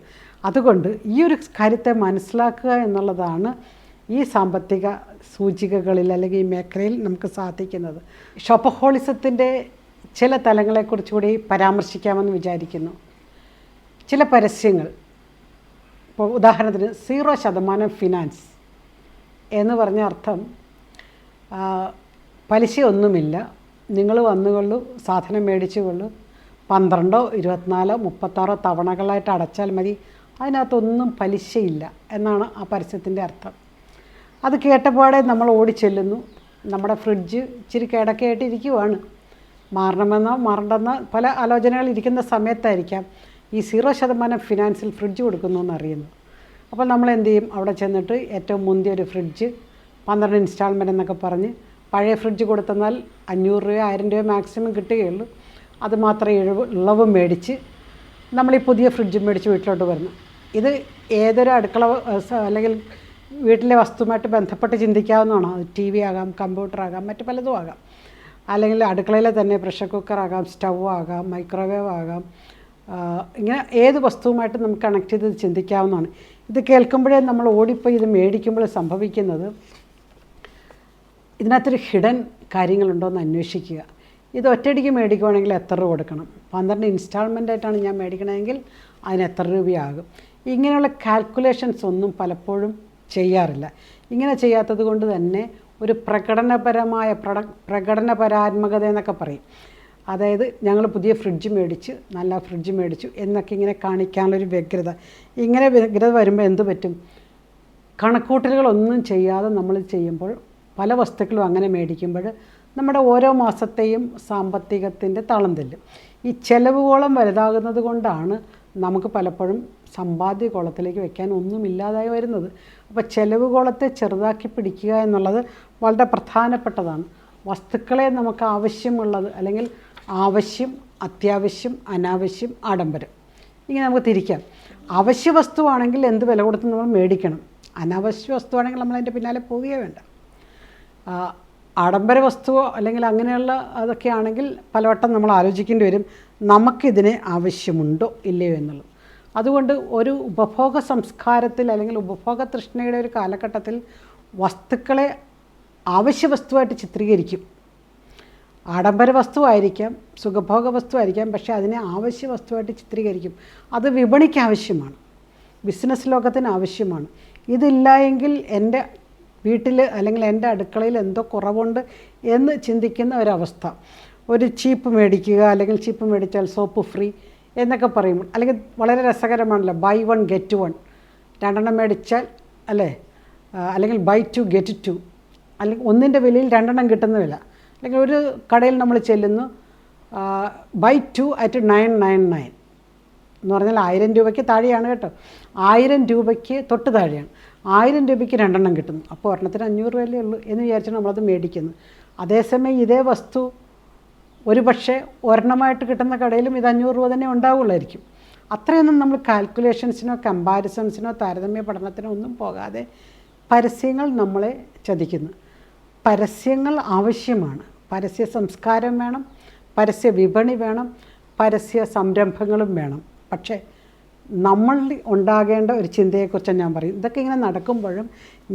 അതുകൊണ്ട് ഈ ഒരു കാര്യത്തെ മനസ്സിലാക്കുക എന്നുള്ളതാണ് ഈ സാമ്പത്തിക സൂചികകളിൽ അല്ലെങ്കിൽ ഈ മേഖലയിൽ നമുക്ക് സാധിക്കുന്നത്. ഷോപ്പഹോളിസത്തിൻ്റെ ചില തലങ്ങളെക്കുറിച്ചുകൂടി പരാമർശിക്കാമെന്ന് വിചാരിക്കുന്നു. ചില പരസ്യങ്ങൾ, ഇപ്പോൾ ഉദാഹരണത്തിന് 0% ഫിനാൻസ് എന്ന് പറഞ്ഞ അർത്ഥം പലിശയൊന്നുമില്ല, നിങ്ങൾ വന്നുകൊള്ളൂ, സാധനം മേടിച്ചുകൊള്ളൂ, 12, 24, 36 തവണകളായിട്ട് അടച്ചാൽ മതി, അതിനകത്തൊന്നും പലിശയില്ല എന്നാണ് ആ പരസ്യത്തിൻ്റെ അർത്ഥം. അത് കേട്ടപാടെ നമ്മൾ ഓടിച്ചെല്ലുന്നു. നമ്മുടെ ഫ്രിഡ്ജ് ഇച്ചിരി കിടക്കയായിട്ടിരിക്കുവാണ്, മാറണമെന്നോ മാറണ്ടെന്നോ പല ആലോചനകൾ ഇരിക്കുന്ന സമയത്തായിരിക്കാം ഈ 0% ഫിനാൻസിൽ ഫ്രിഡ്ജ് കൊടുക്കുന്നു എന്നറിയുന്നു. അപ്പോൾ നമ്മൾ എന്ത് ചെയ്യും? അവിടെ ചെന്നിട്ട് ഏറ്റവും മുന്തിയൊരു ഫ്രിഡ്ജ് 12 ഇൻസ്റ്റാൾമെൻ്റ് എന്നൊക്കെ പറഞ്ഞ് പഴയ ഫ്രിഡ്ജ് കൊടുത്തെന്നാൽ 500 രൂപ 1000 രൂപ മാക്സിമം കിട്ടുകയുള്ളൂ. അത് മാത്രമേ ഇളവ് മേടിച്ച് നമ്മൾ ഈ പുതിയ ഫ്രിഡ്ജ് മേടിച്ച് വീട്ടിലോട്ട് വരുന്നു. ഇത് ഏതൊരു അടുക്കള അല്ലെങ്കിൽ വീട്ടിലെ വസ്തുവുമായിട്ട് ബന്ധപ്പെട്ട് ചിന്തിക്കാവുന്നതാണ്. അത് TV ആകാം, കമ്പ്യൂട്ടർ ആകാം, മറ്റ് പലതും ആകാം. അല്ലെങ്കിൽ അടുക്കളയിലെ തന്നെ പ്രഷർ കുക്കർ ആകാം, സ്റ്റൗ ആകാം, മൈക്രോവേവ് ആകാം. ഇങ്ങനെ ഏത് വസ്തുവുമായിട്ട് നമുക്ക് കണക്ട് ചെയ്ത് ചിന്തിക്കാവുന്നതാണ്. ഇത് കേൾക്കുമ്പോഴേ നമ്മൾ ഓടിപ്പോയി ഇത് മേടിക്കുമ്പോൾ സംഭവിക്കുന്നത്, ഇതിനകത്തൊരു ഹിഡൻ കാര്യങ്ങളുണ്ടോ എന്ന് അന്വേഷിക്കുക. ഇത് ഒറ്റയടിക്ക് മേടിക്കുവാണെങ്കിൽ എത്ര രൂപ കൊടുക്കണം, 12 ഇൻസ്റ്റാൾമെൻ്റായിട്ടാണ് ഞാൻ മേടിക്കണമെങ്കിൽ അതിന് എത്ര രൂപയാകും, ഇങ്ങനെയുള്ള കാൽക്കുലേഷൻസ് ഒന്നും പലപ്പോഴും ചെയ്യാറില്ല. ഇങ്ങനെ ചെയ്യാത്തത് കൊണ്ട് തന്നെ ഒരു പ്രകടനപരാത്മകത എന്നൊക്കെ പറയും. അതായത് ഞങ്ങൾ പുതിയ ഫ്രിഡ്ജ് മേടിച്ച്, നല്ല ഫ്രിഡ്ജ് മേടിച്ചു എന്നൊക്കെ ഇങ്ങനെ കാണിക്കാനുള്ളൊരു വ്യഗ്രത. ഇങ്ങനെ വ്യഗ്രത വരുമ്പോൾ എന്ത് പറ്റും? കണക്കൂട്ടലുകളൊന്നും ചെയ്യാതെ നമ്മൾ ചെയ്യുമ്പോൾ, പല വസ്തുക്കളും അങ്ങനെ മേടിക്കുമ്പോൾ നമ്മുടെ ഓരോ മാസത്തെയും സാമ്പത്തികത്തിൻ്റെ താളം തെല്ലും. ഈ ചെലവുകോളം വലുതാകുന്നത് കൊണ്ടാണ് നമുക്ക് പലപ്പോഴും സമ്പാദ്യ കോളത്തിലേക്ക് വയ്ക്കാൻ ഒന്നുമില്ലാതായി വരുന്നത്. അപ്പോൾ ചെലവുകോളത്തെ ചെറുതാക്കി പിടിക്കുക എന്നുള്ളത് വളരെ പ്രധാനപ്പെട്ടതാണ്. വസ്തുക്കളെ നമുക്ക് ആവശ്യമുള്ളത്, അല്ലെങ്കിൽ ആവശ്യം, അത്യാവശ്യം, അനാവശ്യം, ആഡംബരം, ഇങ്ങനെ നമുക്ക് തിരിക്കാം. അവശ്യ വസ്തുവാണെങ്കിൽ എന്ത് വില കൊടുത്ത് നമ്മൾ മേടിക്കണം, അനാവശ്യ വസ്തുവാണെങ്കിൽ നമ്മളതിൻ്റെ പിന്നാലെ പോവുകയേ വേണ്ട. ആഡംബര വസ്തുവോ അല്ലെങ്കിൽ അങ്ങനെയുള്ള അതൊക്കെ ആണെങ്കിൽ പലവട്ടം നമ്മൾ ആലോചിക്കേണ്ടി വരും, നമുക്കിതിനെ ആവശ്യമുണ്ടോ ഇല്ലയോ എന്നുള്ളത്. അതുകൊണ്ട് ഒരു ഉപഭോഗ സംസ്കാരത്തിൽ അല്ലെങ്കിൽ ഉപഭോഗ തൃഷ്ണയുടെ ഒരു കാലഘട്ടത്തിൽ വസ്തുക്കളെ ആവശ്യ വസ്തുവായിട്ട് ചിത്രീകരിക്കും. ആഡംബര വസ്തുവായിരിക്കാം, സുഖഭോഗ വസ്തുവായിരിക്കാം, പക്ഷേ അതിനെ ആവശ്യ വസ്തുവായിട്ട് ചിത്രീകരിക്കും. അത് വിപണിക്ക് ആവശ്യമാണ്, ബിസിനസ് ലോകത്തിന് ആവശ്യമാണ്. ഇതില്ല എങ്കിൽ എൻ്റെ വീട്ടിൽ അല്ലെങ്കിൽ എൻ്റെ അടുക്കളയിൽ എന്തോ കുറവുണ്ട് എന്ന് ചിന്തിക്കുന്ന ഒരവസ്ഥ. ഒരു ചീപ്പ് മേടിക്കുക, അല്ലെങ്കിൽ ചീപ്പ് മേടിച്ചാൽ സോപ്പ് ഫ്രീ എന്നൊക്കെ പറയുമ്പോൾ, അല്ലെങ്കിൽ വളരെ രസകരമാണല്ലോ, ബൈ 1 get 1, 2 മേടിച്ചാൽ അല്ലേ, അല്ലെങ്കിൽ ബൈ 2 get 2, അല്ലെങ്കിൽ ഒന്നിൻ്റെ വിലയിൽ 2 കിട്ടുന്ന വില. അല്ലെങ്കിൽ ഒരു കടയിൽ നമ്മൾ ചെല്ലുന്നു, ബൈ 2 at 999 എന്ന് പറഞ്ഞാൽ 1000 രൂപയ്ക്ക് താഴെയാണ് കേട്ടോ, 1000 രൂപയ്ക്ക് തൊട്ട് താഴെയാണ്, 1000 രൂപയ്ക്ക് 2 കിട്ടുന്നു. അപ്പോൾ ഒരെണ്ണത്തിന് 500 രൂപയല്ലേ ഉള്ളൂ എന്ന് വിചാരിച്ചാണ് നമ്മളത് മേടിക്കുന്നത്. അതേസമയം ഇതേ വസ്തു ഒരു പക്ഷേ ഒരെണ്ണമായിട്ട് കിട്ടുന്ന കടയിലും ഇത് 500 രൂപ തന്നെ ഉണ്ടാവുള്ളായിരിക്കും. അത്രയൊന്നും നമ്മൾ കാൽക്കുലേഷൻസിനോ കമ്പാരിസൺസിനോ താരതമ്യ പഠനത്തിനോ ഒന്നും പോകാതെ പരസ്യങ്ങൾ നമ്മളെ ചതിക്കുന്നു. പരസ്യങ്ങൾ ആവശ്യമാണ്, പരസ്യ സംസ്കാരം വേണം, പരസ്യ വിപണി വേണം, പരസ്യ സംരംഭങ്ങളും വേണം. പക്ഷേ നമ്മൾ ഉണ്ടാകേണ്ട ഒരു ചിന്തയെക്കുറിച്ച് ഞാൻ പറയും. ഇതൊക്കെ ഇങ്ങനെ നടക്കുമ്പോഴും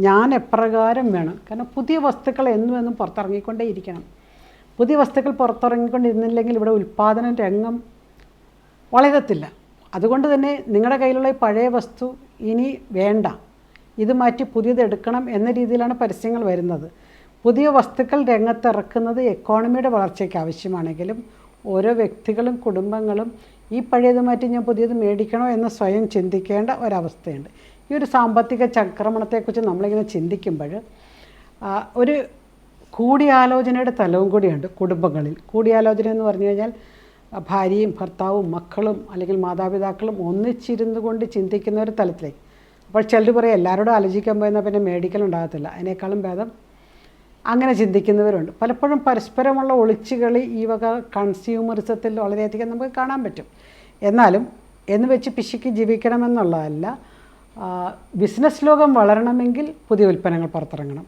ഞാൻ എപ്രകാരം വേണം, കാരണം പുതിയ വസ്തുക്കൾ എന്നും പുറത്തിറങ്ങിക്കൊണ്ടേ ഇരിക്കണം. പുതിയ വസ്തുക്കൾ പുറത്തിറങ്ങിക്കൊണ്ടിരുന്നില്ലെങ്കിൽ ഇവിടെ ഉൽപ്പാദന രംഗം വളരത്തില്ല. അതുകൊണ്ട് തന്നെ നിങ്ങളുടെ കയ്യിലുള്ള പഴയ വസ്തു ഇനി വേണ്ട, ഇത് മാറ്റി പുതിയതെടുക്കണം എന്ന രീതിയിലാണ് പരസ്യങ്ങൾ വരുന്നത്. പുതിയ വസ്തുക്കൾ രംഗത്തിറക്കുന്നത് എക്കോണമിയുടെ വളർച്ചയ്ക്ക് ആവശ്യമാണെങ്കിലും ഓരോ വ്യക്തികളും കുടുംബങ്ങളും ഈ പഴയത് മാറ്റി ഞാൻ പുതിയത് മേടിക്കണോ എന്ന് സ്വയം ചിന്തിക്കേണ്ട ഒരവസ്ഥയുണ്ട്. ഈ ഒരു സാമ്പത്തിക ചക്രമണത്തെക്കുറിച്ച് നമ്മളിങ്ങനെ ചിന്തിക്കുമ്പോൾ ഒരു കൂടിയാലോചനയുടെ തലവും കൂടിയുണ്ട് കുടുംബങ്ങളിൽ. കൂടിയാലോചന എന്ന് പറഞ്ഞു കഴിഞ്ഞാൽ ഭാര്യയും ഭർത്താവും മക്കളും അല്ലെങ്കിൽ മാതാപിതാക്കളും ഒന്നിച്ചിരുന്നു കൊണ്ട് ചിന്തിക്കുന്ന ഒരു തലത്തിലേക്ക്. അപ്പോൾ ചിലർ പറയും എല്ലാവരോടും ആലോചിക്കാൻ പോയെന്നാൽ പിന്നെ മേടിക്കലുണ്ടാകത്തില്ല, അതിനേക്കാളും ഭേദം അങ്ങനെ ചിന്തിക്കുന്നവരുണ്ട്. പലപ്പോഴും പരസ്പരമുള്ള ഒളിച്ചുകളി ഈ വക കൺസ്യൂമറിസത്തിൽ വളരെയധികം നമുക്ക് കാണാൻ പറ്റും. എന്നാലും എന്ന് വെച്ച് പിശുക്ക് ജീവിക്കണമെന്നുള്ളതല്ല. ബിസിനസ് ലോകം വളരണമെങ്കിൽ പുതിയ ഉൽപ്പന്നങ്ങൾ പുറത്തിറങ്ങണം.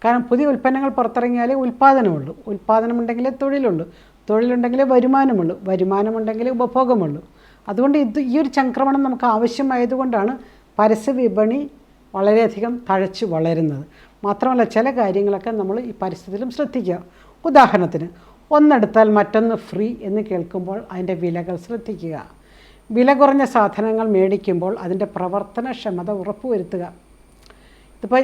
കാരണം പുതിയ ഉൽപ്പന്നങ്ങൾ പുറത്തിറങ്ങിയാലേ ഉൽപ്പാദനമുള്ളൂ, ഉൽപ്പാദനമുണ്ടെങ്കിലേ തൊഴിലുള്ളൂ, തൊഴിലുണ്ടെങ്കിലേ വരുമാനമുള്ളൂ, വരുമാനമുണ്ടെങ്കിലേ ഉപഭോഗമുള്ളൂ. അതുകൊണ്ട് ഈ ഒരു ചംക്രമണം നമുക്ക് ആവശ്യമായതുകൊണ്ടാണ് പരസ്യ വിപണി വളരെയധികം തഴച്ച് വളരുന്നത്. മാത്രമല്ല ചില കാര്യങ്ങളൊക്കെ നമ്മൾ ഈ പരസ്യത്തിലും ശ്രദ്ധിക്കുക. ഉദാഹരണത്തിന്, ഒന്നെടുത്താൽ മറ്റൊന്ന് ഫ്രീ എന്ന് കേൾക്കുമ്പോൾ അതിൻ്റെ വിലകൾ ശ്രദ്ധിക്കുക. വില കുറഞ്ഞ സാധനങ്ങൾ മേടിക്കുമ്പോൾ അതിൻ്റെ പ്രവർത്തനക്ഷമത ഉറപ്പുവരുത്തുക. ഇതിപ്പോൾ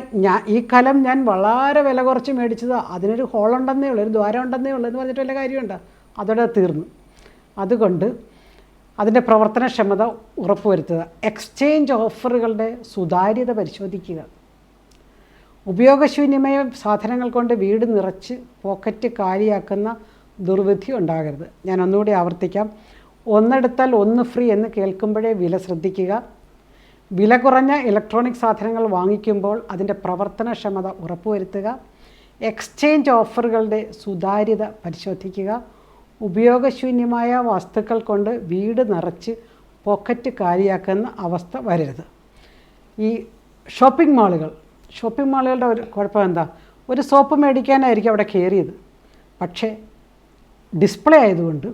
ഈ കലം ഞാൻ വളരെ വില കുറച്ച് മേടിച്ചത്, അതിനൊരു ഹോളുണ്ടെന്നേ ഉള്ളൂ, ഒരു ദ്വാരം ഉണ്ടെന്നേ ഉള്ളൂ എന്ന് പറഞ്ഞിട്ട് വല്ല കാര്യമുണ്ടോ? അതോടെ തീർന്നു. അതുകൊണ്ട് അതിൻ്റെ പ്രവർത്തനക്ഷമത ഉറപ്പുവരുത്തുക. എക്സ്ചേഞ്ച് ഓഫറുകളുടെ സുതാര്യത പരിശോധിക്കുക. ഉപയോഗശൂന്യമായ സാധനങ്ങൾ കൊണ്ട് വീട് നിറച്ച് പോക്കറ്റ് കാലിയാക്കുന്ന ദുർവിധി ഉണ്ടാകരുത്. ഞാൻ ഒന്നുകൂടി ആവർത്തിക്കാം. ഒന്നെടുത്താൽ ഒന്ന് ഫ്രീ എന്ന് കേൾക്കുമ്പോഴേ വില ശ്രദ്ധിക്കുക. വില കുറഞ്ഞ ഇലക്ട്രോണിക് സാധനങ്ങൾ വാങ്ങിക്കുമ്പോൾ അതിൻ്റെ പ്രവർത്തനക്ഷമത ഉറപ്പുവരുത്തുക. എക്സ്ചേഞ്ച് ഓഫറുകളുടെ സുതാര്യത പരിശോധിക്കുക. ഉപയോഗശൂന്യമായ വസ്തുക്കൾ കൊണ്ട് വീട് നിറച്ച് പോക്കറ്റ് കാലിയാക്കുന്ന അവസ്ഥ വരരുത്. ഈ ഷോപ്പിംഗ് മാളുകളുടെ ഒരു കുഴപ്പം എന്താ? ഒരു സോപ്പ് മേടിക്കാനായിരിക്കും അവിടെ കയറിയത്, പക്ഷേ ഡിസ്പ്ലേ ആയതുകൊണ്ട്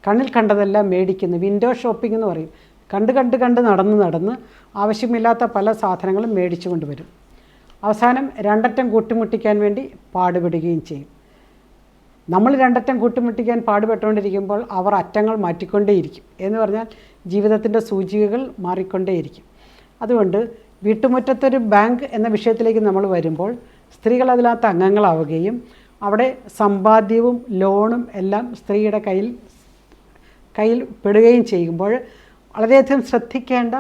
കണ്ണിൽ കണ്ടതെല്ലാം മേടിക്കുന്നു. വിൻഡോ ഷോപ്പിംഗ് എന്ന് പറയും. കണ്ട് നടന്ന് ആവശ്യമില്ലാത്ത പല സാധനങ്ങളും മേടിച്ചു കൊണ്ടുവരും. അവസാനം രണ്ടറ്റം കൂട്ടിമുട്ടിക്കാൻ വേണ്ടി പാടുപെടുകയും ചെയ്യും. നമ്മൾ രണ്ടറ്റം കൂട്ടിമുട്ടിക്കാൻ പാടുപെട്ടുകൊണ്ടിരിക്കുമ്പോൾ അവർ അറ്റങ്ങൾ മാറ്റിക്കൊണ്ടേയിരിക്കും. എന്ന് പറഞ്ഞാൽ ജീവിതത്തിൻ്റെ സൂചികകൾ മാറിക്കൊണ്ടേയിരിക്കും. അതുകൊണ്ട് വീട്ടുമുറ്റത്തൊരു ബാങ്ക് എന്ന വിഷയത്തിലേക്ക് നമ്മൾ വരുമ്പോൾ സ്ത്രീകൾ അതിനകത്ത് അംഗങ്ങളാവുകയും അവിടെ സമ്പാദ്യവും ലോണും എല്ലാം സ്ത്രീയുടെ കയ്യിൽ പെടുകയും ചെയ്യുമ്പോൾ വളരെയധികം ശ്രദ്ധിക്കേണ്ട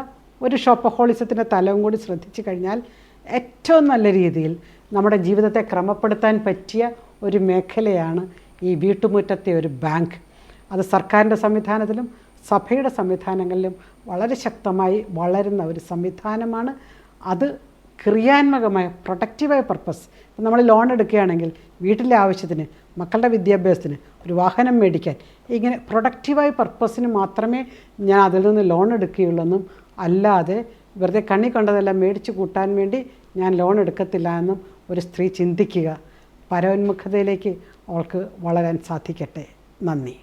ഒരു ഷോപ്പഹോളിസത്തിൻ്റെ തലവും കൂടി ശ്രദ്ധിച്ചു കഴിഞ്ഞാൽ ഏറ്റവും നല്ല രീതിയിൽ നമ്മുടെ ജീവിതത്തെ ക്രമപ്പെടുത്താൻ പറ്റിയ ഒരു മേഖലയാണ് ഈ വീട്ടുമുറ്റത്തെ ഒരു ബാങ്ക്. അത് സർക്കാരിൻ്റെ സംവിധാനത്തിലും സഭയുടെ സംവിധാനങ്ങളിലും വളരെ ശക്തമായി വളരുന്ന ഒരു സംവിധാനമാണ്. അത് ക്രിയാത്മകമായ പ്രൊഡക്റ്റീവായ പർപ്പസ്. ഇപ്പം നമ്മൾ ലോൺ എടുക്കുകയാണെങ്കിൽ വീട്ടിലെ ആവശ്യത്തിന്, മക്കളുടെ വിദ്യാഭ്യാസത്തിന്, ഒരു വാഹനം മേടിക്കാൻ, ഇങ്ങനെ പ്രൊഡക്റ്റീവായ പർപ്പസിന് മാത്രമേ ഞാൻ അതിൽ നിന്ന് ലോൺ എടുക്കുകയുള്ളൂ, അല്ലാതെ വെറുതെ കണ്ണി കണ്ടതെല്ലാം മേടിച്ച് കൂട്ടാൻ വേണ്ടി ഞാൻ ലോൺ എടുക്കത്തില്ല എന്നും ഒരു സ്ത്രീ ചിന്തിക്കുക. പരോന്മുഖതയിലേക്ക് അവൾക്ക് വളരാൻ സാധിക്കട്ടെ. നന്ദി.